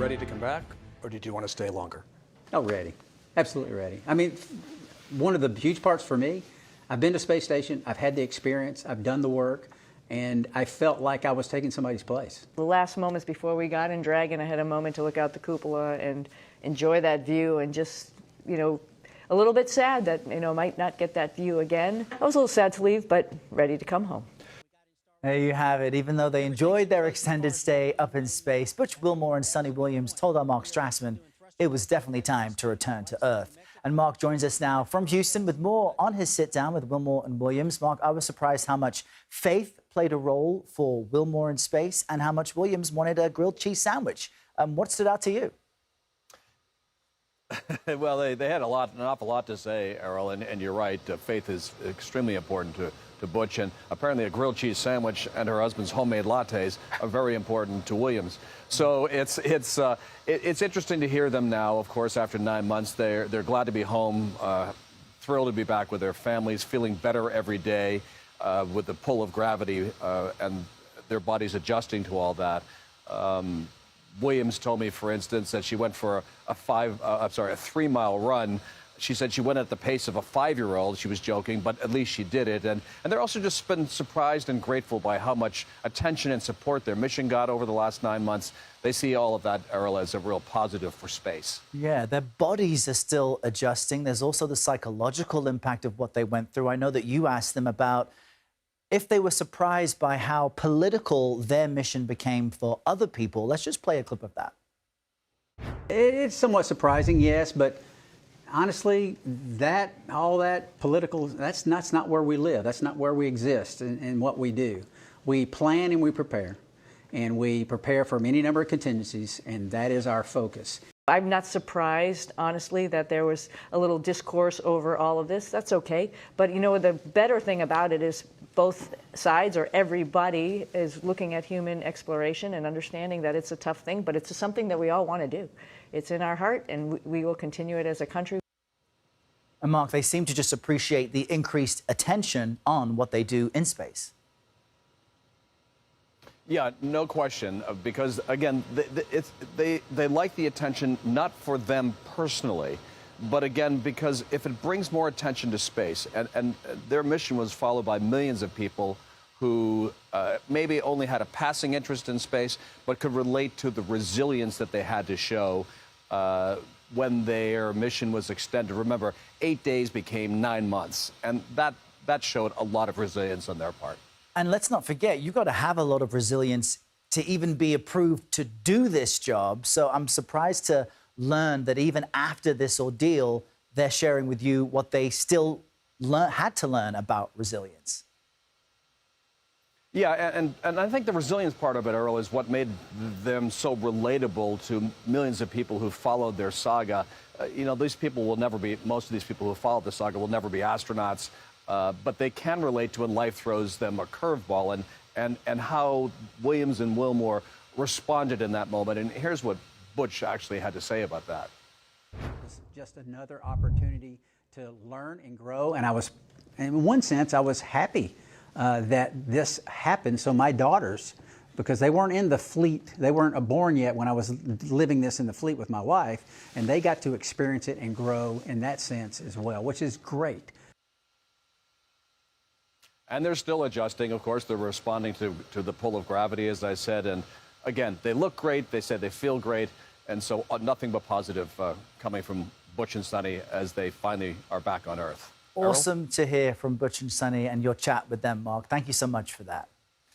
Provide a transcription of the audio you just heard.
ready to come back, or did you want to stay longer? Oh, ready. Absolutely ready. I mean, one of the huge parts for me, I've been to space station, I've had the experience, I've done the work, and I felt like I was taking somebody's place. The last moments before we got in Dragon, I had a moment to look out the cupola and enjoy that view, and just, you know, a little bit sad that, you know, might not get that view again. I was a little sad to leave, but ready to come home. There you have it. Even though they enjoyed their extended stay up in space, Butch Wilmore and Suni Williams told our Mark Strassmann it was definitely time to return to Earth. And Mark joins us now from Houston with more on his sit-down with Wilmore and Williams. Mark, I was surprised how much faith played a role for Wilmore in space and how much Williams wanted a grilled cheese sandwich. What stood out to you? Well, they had an awful lot to say, Errol, and you're right. Faith is extremely important to Butch, and apparently a grilled cheese sandwich and her husband's homemade lattes are very important to Williams. So it's interesting to hear them now. Of course, after 9 months, they're glad to be home, thrilled to be back with their families, feeling better every day with the pull of gravity and their bodies adjusting to all that. Williams told me, for instance, that she went for a 3-mile run. She said she went at the pace of a 5-year-old. She was joking, but at least she did it. And they're also just been surprised and grateful by how much attention and support their mission got over the last 9 months. They see all of that, Errol, as a real positive for space. Yeah, their bodies are still adjusting. There's also the psychological impact of what they went through. I know that you asked them about if they were surprised by how political their mission became for other people. Let's just play a clip of that. It's somewhat surprising, yes, but honestly, all that political, that's not where we live. That's not where we exist in what we do. We plan and we prepare. And we prepare for any number of contingencies, and that is our focus. I'm not surprised, honestly, that there was a little discourse over all of this. That's okay. But, you know, the better thing about it is both sides, or everybody, is looking at human exploration and understanding that it's a tough thing, but it's something that we all want to do. It's in our heart, and we will continue it as a country. And Mark, they seem to just appreciate the increased attention on what they do in space. Yeah, no question, because, again, they like the attention not for them personally, but, again, because if it brings more attention to space, and their mission was followed by millions of people who maybe only had a passing interest in space, but could relate to the resilience that they had to show when their mission was extended. Remember, 8 days became 9 months, and that showed a lot of resilience on their part. And let's not forget, you've got to have a lot of resilience to even be approved to do this job. So I'm surprised to learn that even after this ordeal, they're sharing with you what they still had to learn about resilience. Yeah, and I think the resilience part of it, Earl, is what made them so relatable to millions of people who followed their saga. You know, these people will never be, most of these people who followed the saga will never be astronauts. But they can relate to when life throws them a curveball, and how Williams and Wilmore responded in that moment. And here's what Butch actually had to say about that. It's just another opportunity to learn and grow. And in one sense, I was happy that this happened. So my daughters, because they weren't in the fleet, they weren't born yet when I was living this in the fleet with my wife, and they got to experience it and grow in that sense as well, which is great. And they're still adjusting. Of course, they're responding to the pull of gravity, as I said. And again, they look great. They said they feel great. And so nothing but positive coming from Butch and Suni as they finally are back on Earth. Awesome to hear from Butch and Suni and your chat with them, Mark. Thank you so much for that.